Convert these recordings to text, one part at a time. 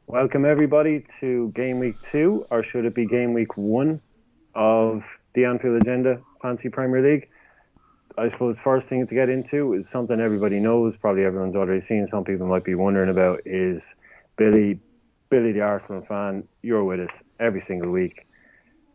Welcome everybody to Game Week 2, or should it be Game Week 1 of the Anfield Agenda Fantasy Premier League. I suppose first thing to get into is something everybody knows, probably everyone's already seen, some people might be wondering about, is Billy the Arsenal fan. You're with us every single week.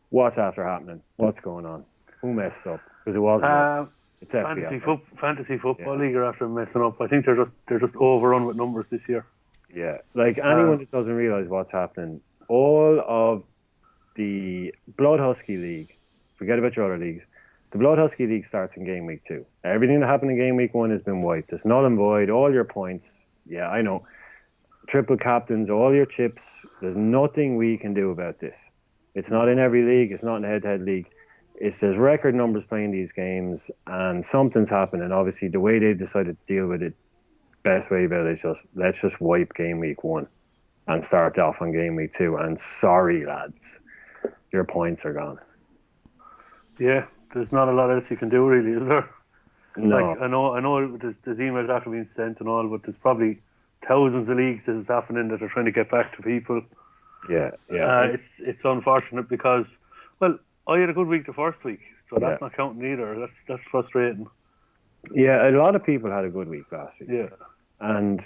What's after happening? What's going on? Who messed up? Because it wasn't us. It's FPL. Fantasy football league are after messing up. I think they're just overrun with numbers this year. Yeah, like anyone that doesn't realise what's happening, all of the Blood Husky League, forget about your other leagues, the Blood Husky League starts in Game Week 2. Everything that happened in Game Week 1 has been wiped. It's null and void, all your points. Yeah, I know. Triple captains, all your chips. There's nothing we can do about this. It's not in every league. It's not in a head-to-head league. There's record numbers playing these games, and something's happening. Obviously, the way they've decided to deal with it, best way about it is let's just wipe Game Week 1 and start off on Game Week 2. And sorry, lads, your points are gone. Yeah, there's not a lot else you can do, really, is there? No. Like, I know there's emails after being sent and all, but there's probably thousands of leagues this is happening that are trying to get back to people. Yeah. It's unfortunate because, well, I had a good week the first week, so that's not counting either. That's frustrating. Yeah, a lot of people had a good week last week. Yeah. And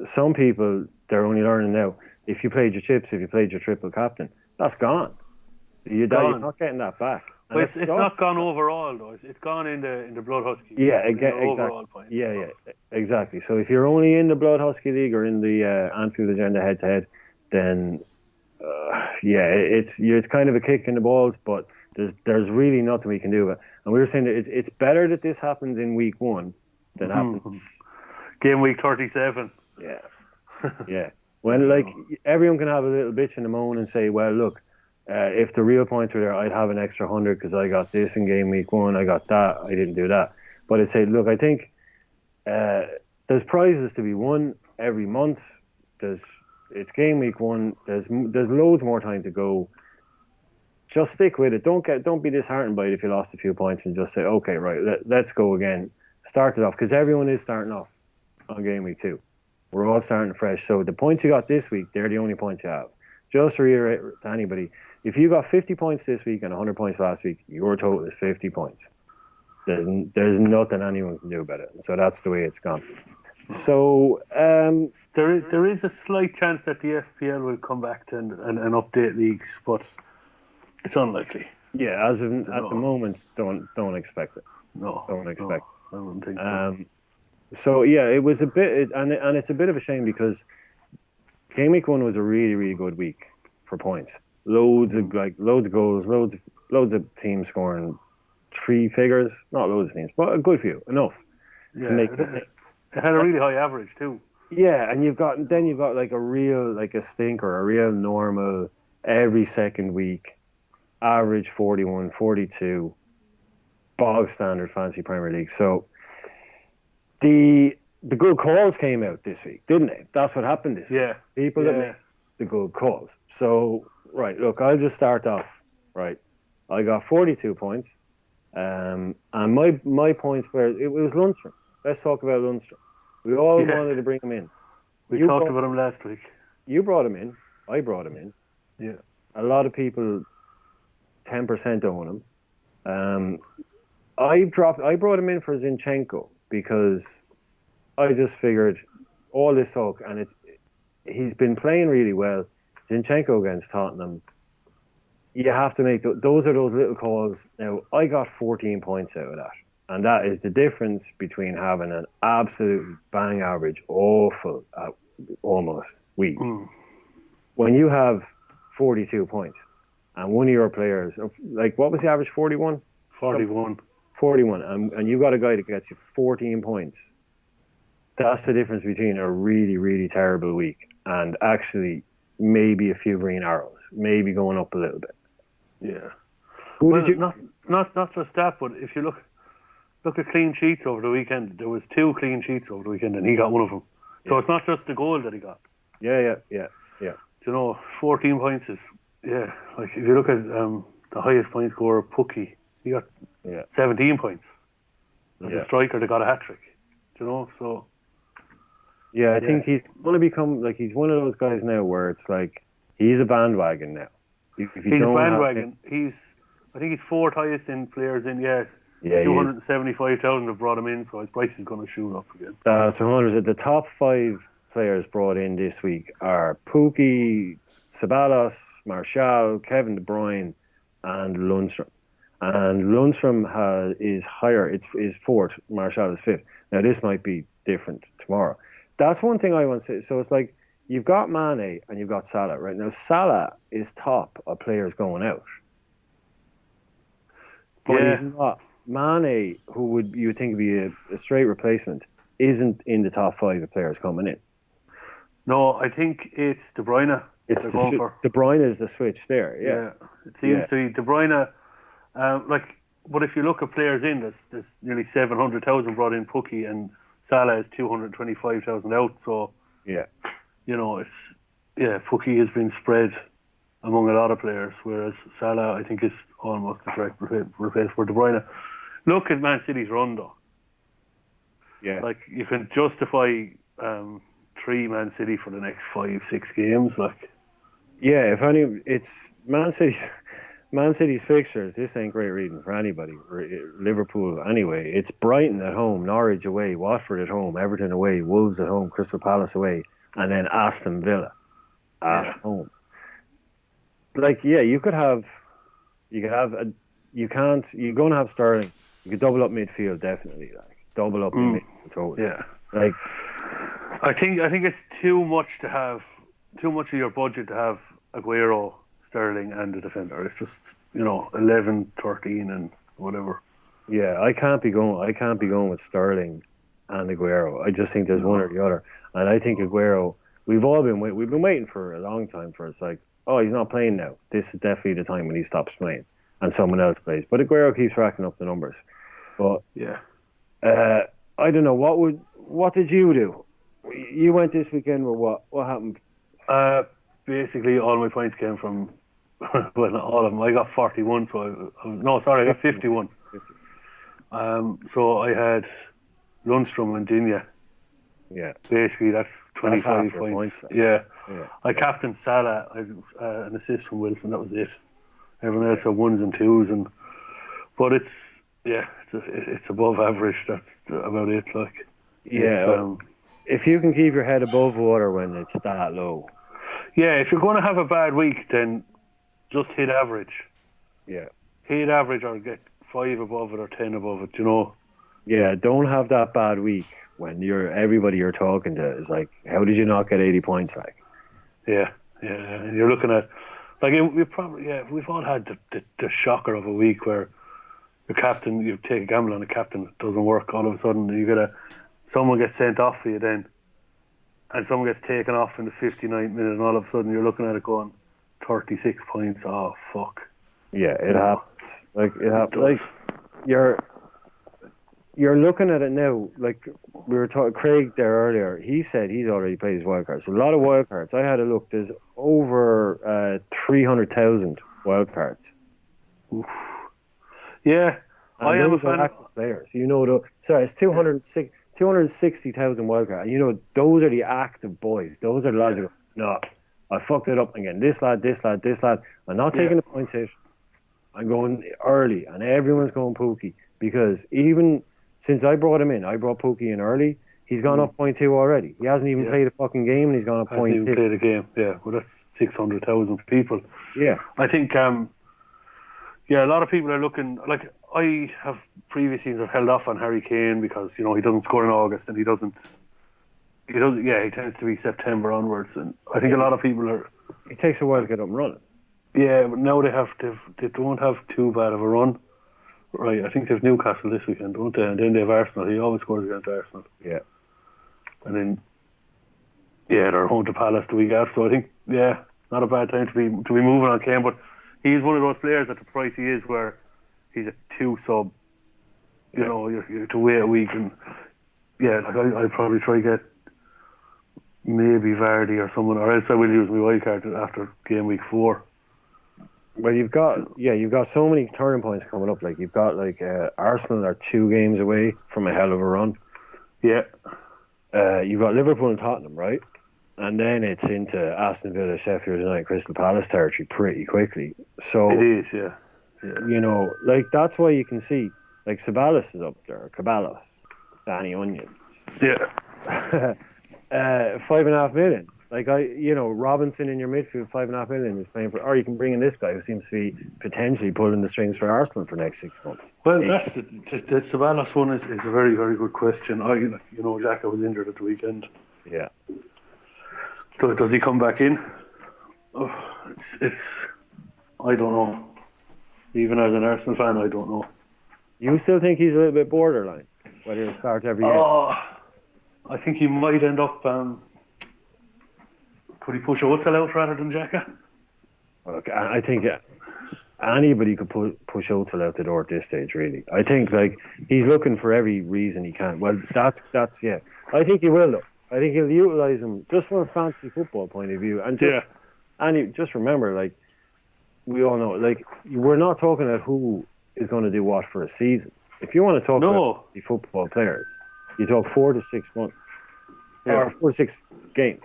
some people, they're only learning now. If you played your chips, if you played your triple captain, that's gone. You're not getting that back. But it's not gone overall, though. It's gone in the Blood Husky. Yeah, exactly. Exactly. So if you're only in the Blood Husky League or in the Anfield Agenda head-to-head, then it's kind of a kick in the balls, but there's really nothing we can do about it. And we were saying that it's better that this happens in week 1 than happens Game Week 37. Yeah. Yeah. When everyone can have a little bitch in the moan and say, well, look, if the real points were there, I'd have an extra 100 because I got this in Game Week 1, I got that, I didn't do that. But I'd say, look, I think there's prizes to be won every month. It's Game Week 1. There's loads more time to go. Just stick with it. Don't be disheartened by it if you lost a few points and just say, okay, right, let's go again. Start it off, because everyone is starting off on Game Week 2. We're all starting fresh. So the points you got this week, they're the only points you have. Just to reiterate to anybody, if you got 50 points this week and 100 points last week, your total is 50 points. There's nothing anyone can do about it. So that's the way it's gone. So there is a slight chance that the FPL will come back to and update leagues, but it's unlikely. Yeah, at the moment, don't expect it. No, don't expect. I wouldn't think so. So yeah, it was a bit, and it's a bit of a shame because Game Week 1 was a really, really good week for points. Loads of goals, loads of teams scoring 3 figures. Not loads of teams, but a good few, enough to make. It had a really high average too. Yeah, and you've got like a stinker, a real normal every second week, average 41, 42, bog standard fantasy Premier League. So the good calls came out this week, didn't they? That's what happened this week. People that made the good calls. So, right, look, I'll just start off. Right, I got 42 points, and my points were, it was Lundstrom. Let's talk about Lundstrom. We all wanted to bring him in. We talked about him last week. You brought him in. I brought him in. Yeah. A lot of people 10% own him. I brought him in for Zinchenko because I just figured all this talk, and he's been playing really well. Zinchenko against Tottenham, you have to make those little calls. Now, I got 14 points out of that, and that is the difference between having an absolute bang average, awful, almost week. When you have 42 points, and one of your players, like, what was the average? 41? 41, and you got a guy that gets you 14 points. That's the difference between a really, really terrible week and actually maybe a few green arrows, maybe going up a little bit. Yeah. Who did you? Not just that, but if you look at clean sheets over the weekend, there was 2 clean sheets over the weekend, and he got one of them. So it's not just the goal that he got. Yeah. You know, 14 points is like if you look at the highest point scorer, PUKKI, he got 17 points. That's a striker that got a hat trick. You know, so Yeah, I Yeah, think he's going to become like he's one of those guys now where it's like he's a bandwagon now. If you he's a don't have him, bandwagon. I think he's fourth highest in players in. Yeah, yeah, he is. 275,000 have brought him in, so his price is going to shoot up again. So Hunters, the top five players brought in this week are Pukki, Sabalos, Martial, Kevin De Bruyne, and Lundstrom. And is higher. It's is fourth. Martial is fifth. Now this might be different tomorrow. That's one thing I want to say. So it's like you've got Mane and you've got Salah right now. Salah is top of players going out, but Yeah, he's not. Mane, who would you would think would be a straight replacement, isn't in the top five of players coming in. no, I think it's De Bruyne It's they're going for. De Bruyne is the switch there. Yeah, Yeah, it yeah, seems to be De Bruyne. Like, but if you look at players in, there's nearly 700,000 brought in. Pukki and Salah is 225,000 out. So yeah, it's Pukki has been spread among a lot of players, whereas Salah I think is almost a direct replace for De Bruyne. Look at Man City's run though. yeah. Like you can justify three Man City for the next 5-6 games. Like Yeah, if any, it's Man City's fixtures. This ain't great reading for anybody. Liverpool, anyway. It's Brighton at home, Norwich away, Watford at home, Everton away, Wolves at home, Crystal Palace away, and then Aston Villa at yeah, home. Like, yeah, you could have a, you can't. You're going to have Sterling. You could double up midfield, definitely. Like double up in midfield, totally. yeah. Like, I think it's too much to have, too much of your budget to have Aguero, Sterling, and the defender. It's just 11, 13, and whatever. yeah, I can't be going with Sterling and Aguero. I just think there's one or No. the other, and I think Aguero. We've been waiting for a long time for it's like, oh, he's not playing now. This is definitely the time when he stops playing and someone else plays. But Aguero keeps racking up the numbers. But Yeah. uh, I don't know what did you do? You went this weekend with what? What happened? Uh, Basically, all my points came from well, not all of them. I got 41, so no, sorry, I got 51. 50. So I had Lundstrom and Dinya. Yeah, Basically, that's that's 25 half your points. points. Then. Yeah, Yeah, I captained Salah. I an assist from Wilson. That was it. Everyone else had ones and twos, but it's above average. That's about it. Like it's yeah. If you can keep your head above water when it's that low, yeah. If you're going to have a bad week, then just hit average. yeah. Hit average or get 5 above it or 10 above it. Yeah, don't have that bad week when everybody you're talking to is like, how did you not get 80 points? Like, Yeah, yeah. And you're looking at like we've all had the shocker of a week where your captain, you take a gamble on a captain, it doesn't work. All of a sudden, someone gets sent off for you then, and someone gets taken off in the 59th minute, and all of a sudden you're looking at it going 36 points. Oh fuck! yeah, it happens. Like it happens. does. Like you're looking at it now. Like we were talking, Craig there earlier. He said he's already played his wild cards. So a lot of wild cards. I had a look. There's over 300,000 wild cards. Oof. Yeah, And I am a those are fan. active players. It's 260,000 wild cards. Those are the active boys. Those are the lads who go, no, I fucked it up again. This lad, this lad, this lad. I'm not taking the points hit. I'm going early, and everyone's going Pukki because even since I brought him in, I brought Pukki in early. He's gone up 0.2 already. He hasn't even played a fucking game, and he's gone up Hasn't even 0.2. played a game. Yeah, well that's 600,000 people. Yeah, I think a lot of people are looking like I have previous seasons have held off on Harry Kane because he doesn't score in August and he doesn't. He tends to be September onwards, and I think a lot of people are. it takes a while to get up and running. Yeah, but now they don't have too bad of a run. Right, I think they've Newcastle this weekend, don't they? And then they have Arsenal. He always scores against Arsenal. Yeah, And then they're home to Palace the week after. So I think not a bad time to be moving on Kane, but he's one of those players at the price he is where he's a 2 sub. You have to wait a week, and I'd probably try get maybe Vardy or someone, or else I will use my wild card after game week 4. well, you've got so many turning points coming up. Like you've got Arsenal are 2 games away from a hell of a run. Yeah, You've got Liverpool and Tottenham, right? And then it's into Aston Villa, Sheffield United, Crystal Palace territory pretty quickly. It So, is, yeah. you know, like that's why you can see, like Ceballos is up there, Caballos, Danny Onions, Yeah. 5.5 million. Like Robinson in your midfield, 5.5 million is paying for. Or you can bring in this guy who seems to be potentially pulling the strings for Arsenal for the next 6 months. Well, that's the Ceballos one is a very, very good question. Xhaka was injured at the weekend. Yeah. Does he come back in? Oh, it's I don't know. Even as an Arsenal fan, I don't know. You still think he's a little bit borderline, whether he'll start every game? Oh, I think he might end up. Could he push Ozil out rather than Xhaka? Look, I think anybody could push Ozil out the door at this stage. Really, I think he's looking for every reason he can. Well, that's yeah. I think he will though. I think he'll utilise him just from a fantasy football point of view, and just remember, we all know, we're not talking about who is going to do what for a season. If you want to talk about the football players, you talk 4 to 6 months or 4 to 6 games.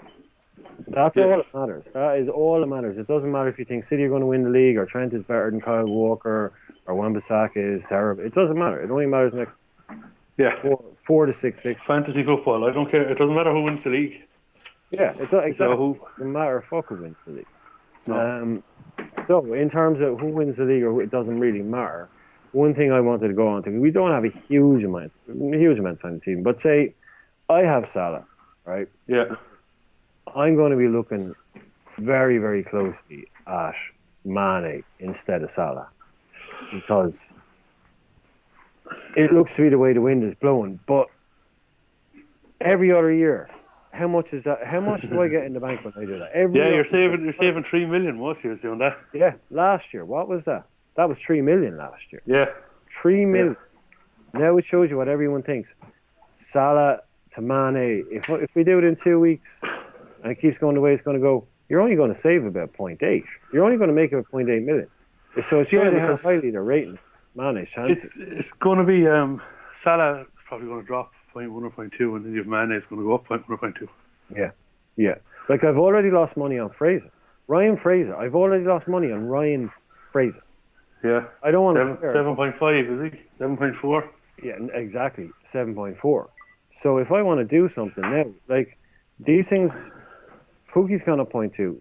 That's all that matters. That is all that matters. It doesn't matter if you think City are going to win the league or Trent is better than Kyle Walker or Wan-Bissaka is terrible. It doesn't matter. It only matters next 4 to 6 weeks. Fantasy football. I don't care. It doesn't matter who wins the league. Yeah, it doesn't matter who wins the league. No. So in terms of who wins the league, it doesn't really matter. One thing I wanted to go on to, we don't have a huge amount of time this season, but say I have Salah, right? Yeah. I'm going to be looking very, very closely at Mane instead of Salah because it looks to be the way the wind is blowing. But every other year, how much is that? How much do I get in the bank when I do that? You're saving 3 million most years doing that. Yeah, last year, what was that? That was 3 million last year. Yeah, 3 million. Yeah. Now it shows you what everyone thinks. Salah to Mane. If we do it in 2 weeks. And it keeps going the way it's going to go, you're only going to save about 0.8. You're only going to make about 0.8 million. So it's showing how highly they're rating Mane's chances. It's going to be Salah probably going to drop 0.1 or 0.2, and then your Mane is going to go up 0.1 or 0.2. Yeah. I've already lost money on Fraser. Ryan Fraser. I've already lost money on Ryan Fraser. Yeah. I don't want 7.5, is he? 7.4? Yeah, exactly. 7.4. So if I want to do something now, these things... Pukki's gone up 0.2.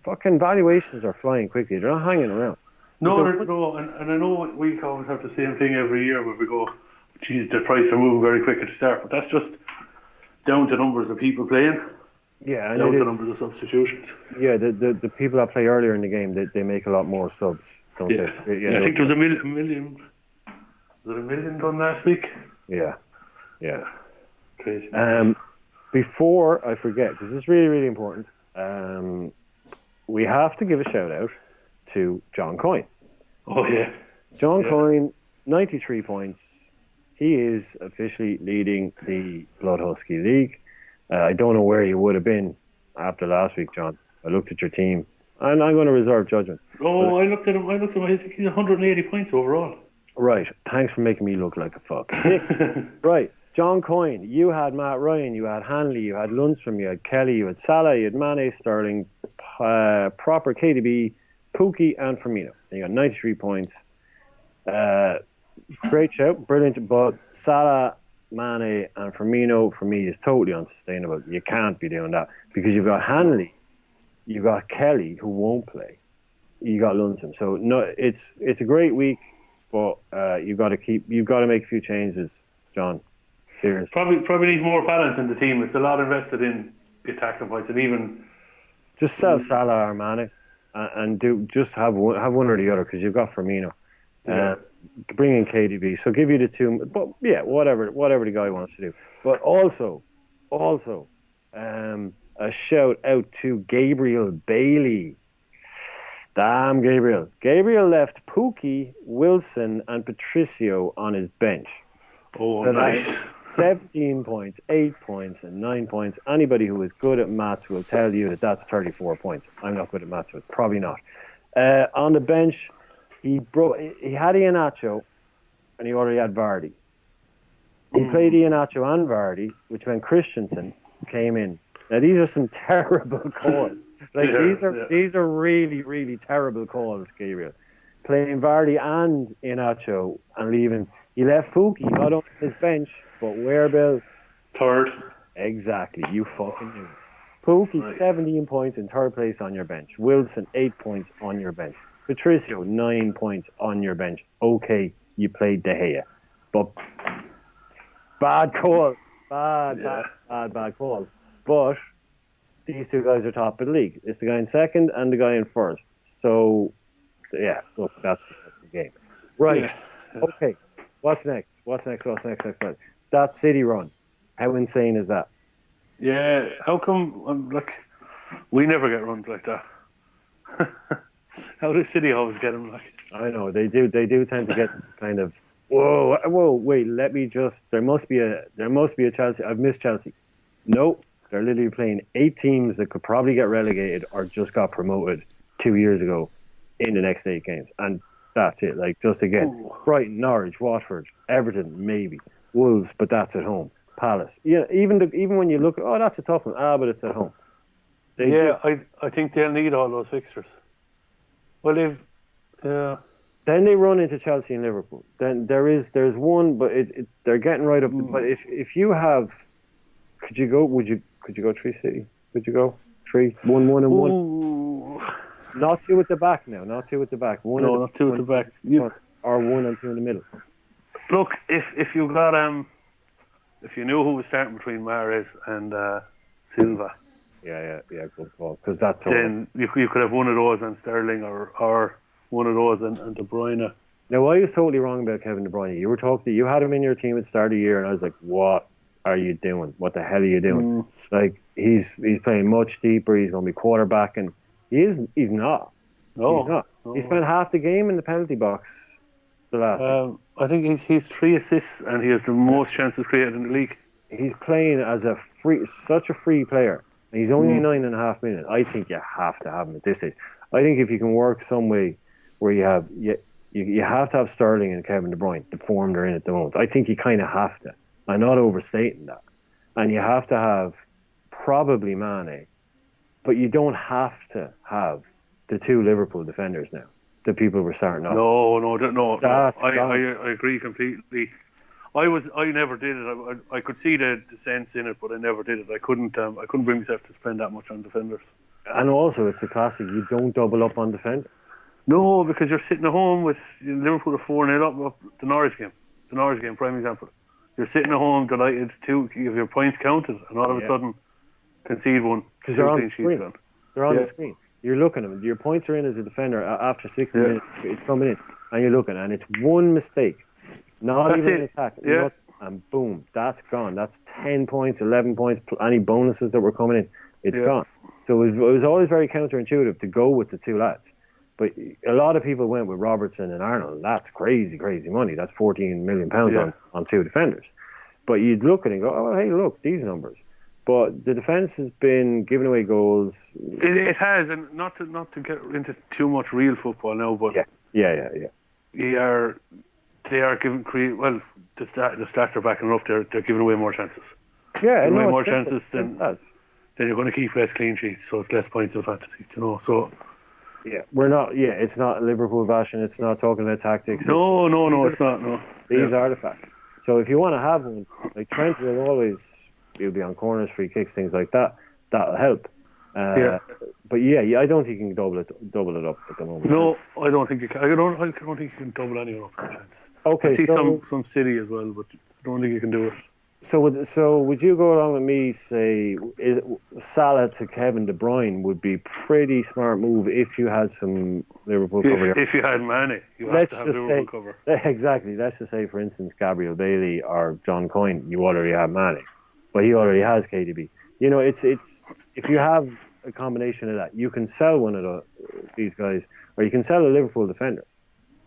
Fucking valuations are flying quickly. They're not hanging around. No, and I know we always have the same thing every year where we go, geez, the price are moving very quick at the start, but that's just down to numbers of people playing. Yeah, and down to numbers of substitutions. Yeah, the people that play earlier in the game, they make a lot more subs, don't they? I think there was a million. Was it a million done last week? Yeah. Crazy. Before I forget, because this is really, really important, we have to give a shout out to John Coyne. Oh, yeah. John Coyne, 93 points. He is officially leading the Blood Husky League. I don't know where he would have been after last week, John. I looked at your team, and I'm going to reserve judgment. Oh, I looked at him. I think he's 180 points overall. Right. Thanks for making me look like a fuck. Right. John Coyne, you had Matt Ryan, you had Hanley, you had Lundstrom, you had Kelly, you had Salah, you had Mane, Sterling, proper KDB, Pukki, and Firmino. And you got 93 points. Great shout, brilliant. But Salah, Mane, and Firmino for me is totally unsustainable. You can't be doing that because you've got Hanley, you've got Kelly who won't play, you got Lundstrom. So no, it's a great week, but you've got to make a few changes, John. Seriously. Probably needs more balance in the team. It's a lot invested in attacking points, and even just sell Salah or Mane, and just have one or the other because you've got Firmino. Bring in KDB, so give you the two. But yeah, whatever the guy wants to do. But also, a shout out to Gabriel Bailey. Damn, Gabriel. Gabriel left Pukki, Wilson, and Patricio on his bench. Oh, nice. 17 points, 8 points, and 9 points. Anybody who is good at maths will tell you that that's 34 points. I'm not good at maths, but probably not. On the bench, he had Iheanacho, and he already had Vardy. He played Iheanacho and Vardy, which meant Christensen came in. Now these are some terrible calls. Like these are really, really terrible calls, Gabriel. Playing Vardy and Iheanacho and leaving. He left Pukki not only on his bench, but where, Bill? Third. Exactly. You fucking knew it. Pukki, Nice. 17 points in third place on your bench. Wilson, 8 points on your bench. Patricio, 9 points on your bench. Okay, you played De Gea. But bad call. Bad call. But these two guys are top of the league. It's the guy in second and the guy in first. So, yeah, look, that's the game. Right. Yeah. Okay. What's next? That City run. How insane is that? Yeah, how come, we never get runs like that? How does City always get them, like? I know, they do tend to get kind of, whoa, wait, let me just, there must be a Chelsea, I've missed Chelsea. Nope, they're literally playing 8 teams that could probably get relegated or just got promoted 2 years ago in the next 8 games. And that's it, like, just again, Brighton, Norwich, Watford, Everton, maybe, Wolves, but that's at home. Palace. Yeah, even when you look, that's a tough one. But it's at home. I think they'll need all those fixtures. Well, then they run into Chelsea and Liverpool. Then there's one, but they're getting right up. But if you have, could you go 3 City? Could you go 3, 1, 1 and 1? Not 2 at the back now. Not 2 at the back. Not 2 at the back. Or 1 and 2 in the middle. Look, if you got if you knew who was starting between Mahrez and Silva, yeah, good call. Because that's then you could have one of those on Sterling or one of those and De Bruyne. Now I was totally wrong about Kevin De Bruyne. You had him in your team at the start of the year, and I was like, what are you doing? What the hell are you doing? Like he's playing much deeper. He's going to be quarterbacking. He's not. No, he's not. No. He spent half the game in the penalty box. The last one. I think he's 3 assists and he has the most chances created in the league. He's playing as such a free player. And he's only 9.5 minutes. I think you have to have him at this stage. I think if you can work some way where you have to have Sterling and Kevin De Bruyne, the form they're in at the moment. I think you kind of have to. I'm not overstating that. And you have to have probably Mane, but you don't have to have the 2 Liverpool defenders now. The people were starting off. No. I agree completely. I never did it. I could see the sense in it, but I never did it. I couldn't bring myself to spend that much on defenders. And also, it's the classic. You don't double up on defenders. No, because you're sitting at home with Liverpool are 4-0 up the Norwich game, prime example. You're sitting at home delighted to have your points counted, and all of a sudden concede one because they're on the screen. They're on the screen. You're looking at them. Your points are in as a defender after 60 minutes. It's coming in, and you're looking, and it's one mistake, not even an attack. And boom, that's gone. That's 10 points, 11 points, any bonuses that were coming in. It's gone. So it was always very counterintuitive to go with the 2 lads. But a lot of people went with Robertson and Arnold. That's crazy money. That's £14 million on 2 defenders. But you'd look at it and go, oh, hey, look, these numbers. But the defence has been giving away goals. It has, and not to get into too much real football now, but yeah. They are giving the stats are backing up. They're giving away more chances. Yeah, more chances, then you're going to keep less clean sheets, so it's less points in fantasy. So we're not. Yeah, it's not Liverpool bashing. It's not talking about tactics. No, it's not. No, these are the facts. So if you want to have one, like Trent will always. He'll be on corners, free kicks, things like that. That'll help. But I don't think you can double it up at the moment. No, I don't think you can. I don't think you can double anyone up. Okay, I see some City as well, but I don't think you can do it. So would you go along with me? Say, Salah to Kevin De Bruyne would be pretty smart move if you had some Liverpool cover. If you had Mane, you have to have Liverpool cover. Exactly. Let's just say, for instance, Gabriel Bailey or John Coyne. You already have Mane. But he already has KDB. It's if you have a combination of that, you can sell one of these guys, or you can sell a Liverpool defender.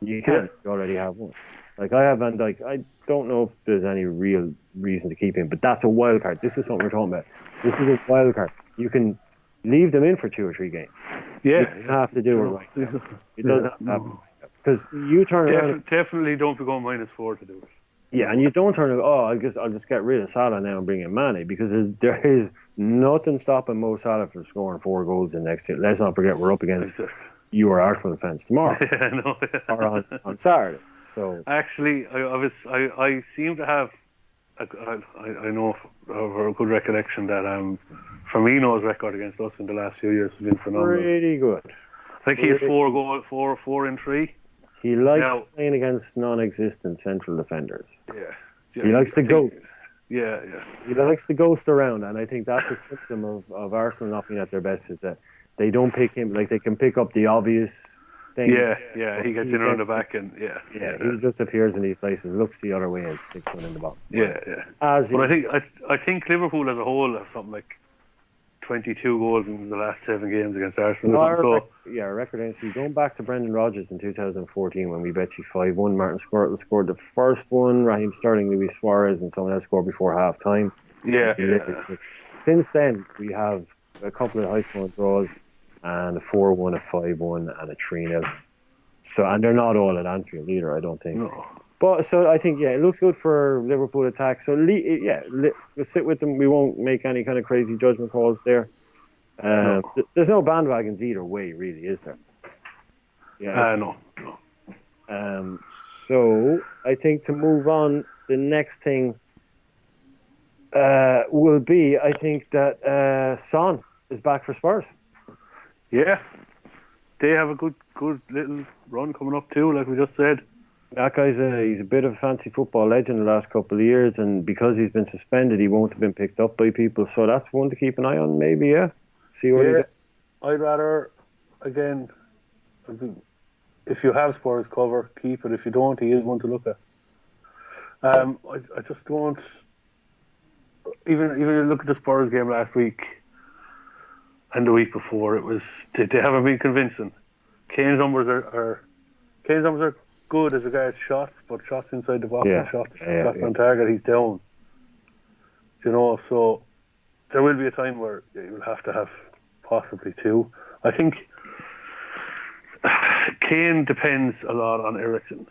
You can. You already have one. Like I have Van Dijk. I don't know if there's any real reason to keep him, but that's a wild card. This is something we're talking about. This is a wild card. You can leave them in for 2 or 3 games. Yeah, you have to do it right. It doesn't have to happen because you turn around. Definitely don't be going -4 to do it. Yeah, and you don't turn and go, oh, I'll just get rid of Salah now and bring in Mane, because there is nothing stopping Mo Salah from scoring 4 goals in next year. Let's not forget we're up against Exactly. you or Arsenal fans tomorrow Yeah, no. or on Saturday. So Actually, I seem to have I know of a good recollection that Firmino's record against us in the last few years has been phenomenal. pretty good. I think he has Pretty, 4 in 3. he likes Now, playing against non-existent central defenders. yeah, He likes the I think, ghost. yeah, He likes the ghost around, and I think that's a symptom of Arsenal not being at their best, is that they don't pick him. Like, they can pick up the obvious things, yeah. but He gets he in around the gets to, back, and yeah, he just appears in these places, looks the other way, and sticks one in the bottom. yeah. As But is, I think Liverpool as a whole have something like 22 goals in the last 7 games against Arsenal or something. So our record actually going back to Brendan Rodgers in 2014 when we bet you 5-1. Martin Skrtel scored the first one. Raheem Sterling, Luis Suarez, and someone else scored before half time. yeah. Since then, we have a couple of high scoring draws and a 4-1, a 5-1, and a 3-0. So, and they're not all at Anfield either, I don't think. No. But so I think, yeah, it looks good for Liverpool attack. So we'll sit with them. We won't make any kind of crazy judgment calls there. No. There's no bandwagons either way, really, is there? Yeah. No. So I think to move on, the next thing will be, I think that Son is back for Spurs. Yeah. They have a good little run coming up too, like we just said. That guy's he's a bit of a fancy football legend the last couple of years, and because he's been suspended, he won't have been picked up by people. So that's one to keep an eye on, maybe. Yeah, see what he does. I'd rather, again, if you have Spurs cover, keep it. If you don't, he is one to look at. I just don't. Even you look at the Spurs game last week and the week before, they haven't been convincing. Kane's numbers are good as regards shots, but shots inside the box and shots on target, he's down. So there will be a time where you'll have to have possibly 2. I think Kane depends a lot on Eriksen,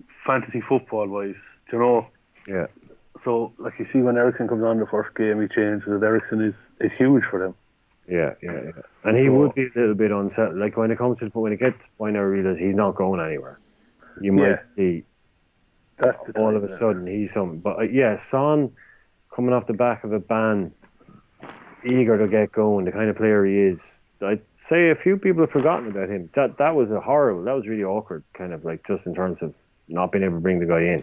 fantasy football wise. Yeah. So, like, you see when Eriksen comes on the first game, he changes it. Eriksen is huge for them. Yeah. And he would be a little bit unsettled. Like, when it comes to when it gets to the point, I realize he's not going anywhere. You might see that's the all time, of a sudden he's something. But Son coming off the back of a ban, eager to get going, the kind of player he is. I'd say a few people have forgotten about him. That was that was really awkward, kind of like just in terms of not being able to bring the guy in.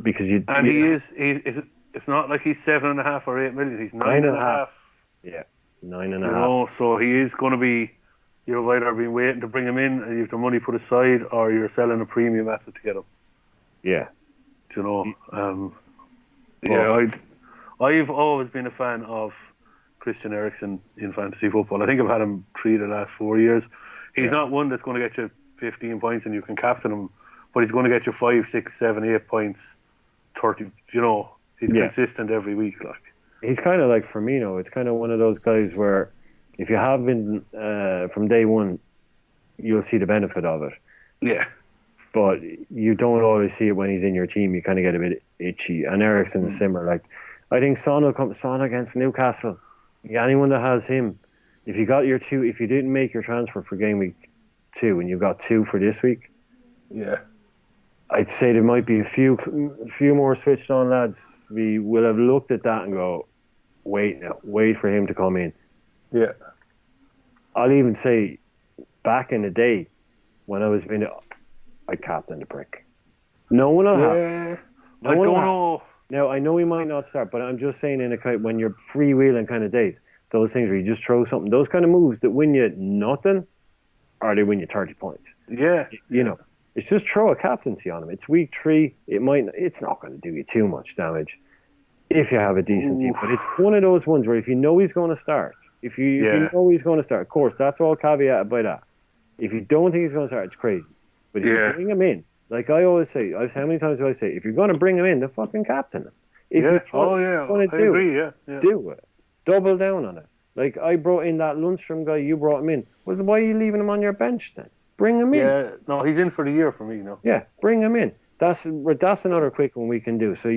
Because it's not like he's 7.5 or 8 million. He's 9.5. Yeah, 9.5. So he is going to be. You've either been waiting to bring him in and you've the money put aside, or you're selling a premium asset to get him. Yeah. I've always been a fan of Christian Eriksen in fantasy football. I think I've had him 3 the last 4 years. He's not one that's going to get you 15 points and you can captain him, but he's going to get you 5, 6, 7, 8 points, 30. He's consistent every week. Like, he's kind of like Firmino. It's kind of one of those guys where, if you have been from day one, you'll see the benefit of it. Yeah. But you don't always see it when he's in your team. You kind of get a bit itchy. And Eriksen is similar. Like, I think Son will come. Son against Newcastle. Anyone that has him, if you got your 2, if you didn't make your transfer for game week 2 and you got 2 for this week, I'd say there might be a few more switched on lads. We will have looked at that and go, wait for him to come in. Yeah. I'll even say, back in the day, when I was I captained the brick. No one will have. I don't know. Now, I know he might not start, but I'm just saying, when you're freewheeling kind of days, those things where you just throw something, those kind of moves that win you nothing, or they win you 30 points. Yeah. It's just throw a captaincy on him. It's week 3. It's not going to do you too much damage if you have a decent team. But it's one of those ones where if you know he's going to start, if you know he's going to start, of course, that's all caveated by that. If you don't think he's going to start, it's crazy. But if you bring him in, like I always say, how many times do I say, if you're going to bring him in, then fucking captain him. If you're going to do it. Double down on it. Like, I brought in that Lundstrom guy, you brought him in. Well, why are you leaving him on your bench then? Bring him in. Yeah, no, he's in for the year for me now. Yeah, bring him in. That's another quick one we can do. So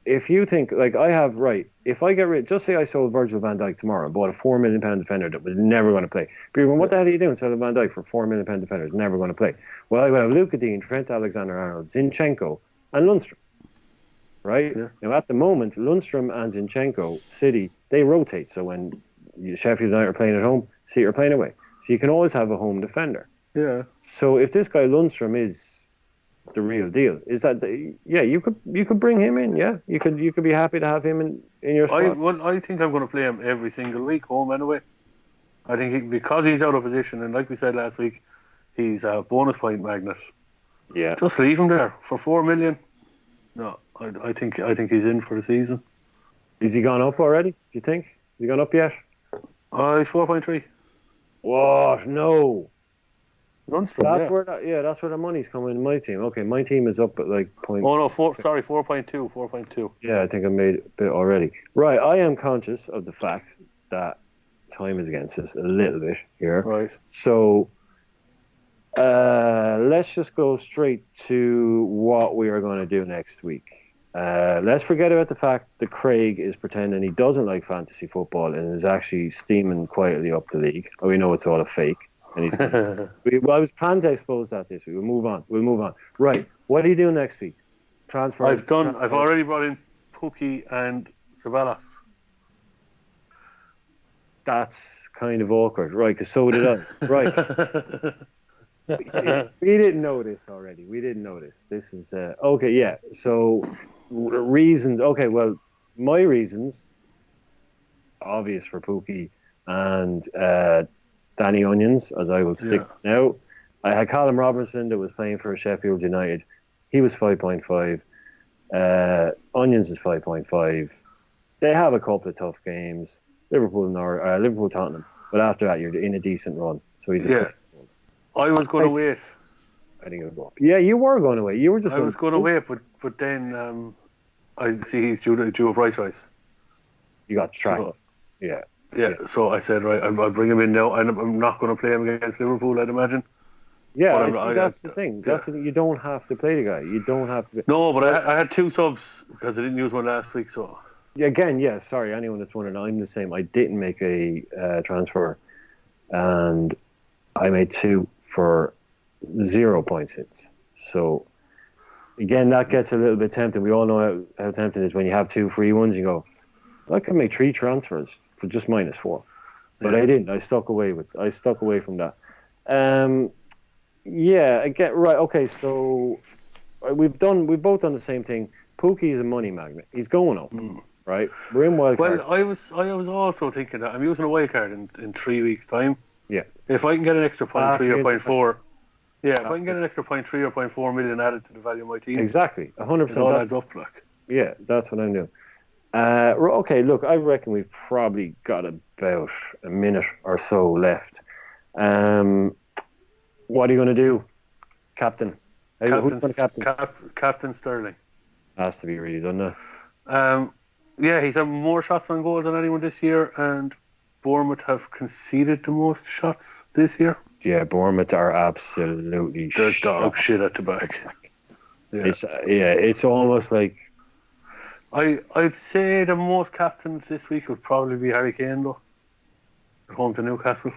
if you think like I have, right, if I get rid, just say I sold Virgil van Dijk tomorrow and bought a £4 million defender that was never going to play. But you're going, what the hell are you doing selling Van Dijk for £4 million defender who's never going to play? Well, I would have Luka Dean, Trent Alexander-Arnold, Zinchenko, and Lundstram. Right? Yeah. Now at the moment, Lundstram and Zinchenko, City, they rotate. So when Sheffield United are playing at home, City are playing away. So you can always have a home defender. Yeah. So if this guy Lundstram is the real deal, is that you could bring him in. Yeah, you could be happy to have him in your squad. I think I'm going to play him every single week home anyway. I think because he's out of position, and like we said last week, he's a bonus point magnet. Yeah, just leave him there for $4 million. No, I think he's in for the season. Is he gone up already? Do you think? Has he gone up yet? He's 4.3. What? No. Lundstram, that's where the money's coming in my team. Okay, my team is up at like point. Oh no, 4.2. Yeah, I think I made a bit already. Right, I am conscious of the fact that time is against us a little bit here. Right. So let's just go straight to what we are going to do next week. Let's forget about the fact that Craig is pretending he doesn't like fantasy football and is actually steaming quietly up the league. We know it's all a fake. And I was planning to expose that this week. We'll move on. Right. What are you doing next week? Transfer. I've already brought in PUKKI and Sabalas. That's kind of awkward. Right, because so did I. Right. We didn't know this already. This is... okay, yeah. So, reasons... Okay, well, my reasons, obvious for PUKKI and... Danny Onions, as I will stick now. I had Callum Robinson that was playing for Sheffield United. He was 5.5. Onions is 5.5. They have a couple of tough games. Liverpool, Tottenham. But after that, you're in a decent run. So he's I was going to wait. I think it would go up. Yeah, you were going to wait. You were just. I was going to wait, but then I see he's due a price rise. You got tracked. So, yeah, so I said, right, I'll bring him in now. I'm not going to play him against Liverpool, I'd imagine. Yeah, that's the thing. That's the thing. You don't have to play the guy. You don't have to. No, but I had 2 subs because I didn't use one last week, so. Again, sorry, anyone that's wondering, I'm the same. I didn't make a transfer, and I made 2 for 0 points hits. So, again, that gets a little bit tempting. We all know how tempting it is when you have 2 free ones. You go, I can make 3 transfers for just -4, but I didn't. I stuck away from that. Again, right. Okay, so we've both done the same thing. PUKKI is a money magnet. He's going up, right? We're in wildcard. Well, I was also thinking that I'm using a wildcard in 3 weeks' time. Yeah. If I can get an extra 0.3 or 0.4. Yeah, if I can get an extra 0.3 or 0.4 million added to the value of my team. Exactly, 100%. It all adds up, like. Yeah, that's what I'm doing. Okay, look, I reckon we've probably got about a minute or so left. What are you going to do, Captain? Who's going to captain? Captain Sterling. Has to be really, doesn't it? Yeah, he's had more shots on goal than anyone this year, and Bournemouth have conceded the most shots this year. Yeah, Bournemouth are absolutely they're dog shit at the back. Yeah. It's almost like I'd say the most captains this week would probably be Harry Kane, though. At home to Newcastle.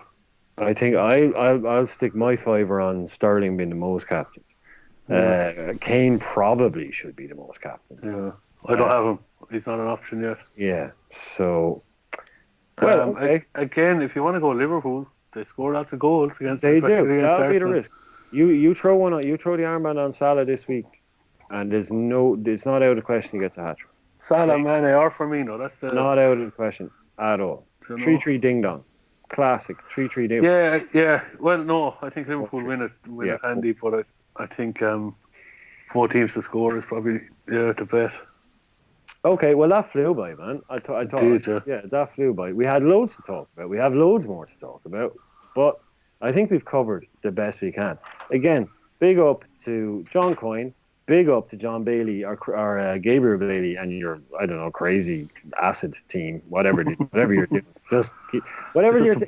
I think I'll stick my fiver on Sterling being the most captain. Kane probably should be the most captain. Yeah, I don't have him. He's not an option yet. Yeah, so. Well, okay. Again, if you want to go Liverpool, they score lots of goals against. They do. That'll be the risk. You throw one on. You throw the armband on Salah this week, and it's not out of the question he gets a hat trick. Salah, Mane, or Firmino. That's the not out of the question at all. 3-3 ding dong, classic 3-3 ding. Yeah. Well, no, I think Liverpool win it handy, but I think 4 teams to score is probably the bet. Okay, well that flew by, man. I thought, that flew by. We had loads to talk about. We have loads more to talk about, but I think we've covered the best we can. Again, big up to John Coyne. Big up to John Bailey or Gabriel Bailey and your, I don't know, crazy acid team, whatever you're doing. Just keep, whatever it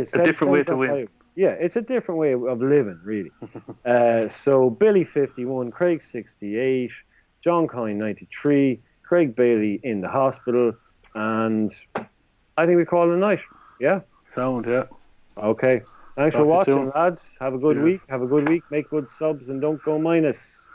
is. A different way to win. Yeah, it's a different way of living, really. So Billy 51, Craig 68, John Coyne 93, Craig Bailey in the hospital, and I think we call it a night. Yeah. Sound, yeah. Okay. Thanks for Talk to you watching, soon. lads. Have a good Cheers. week. Have a good week. Make good subs and don't go minus.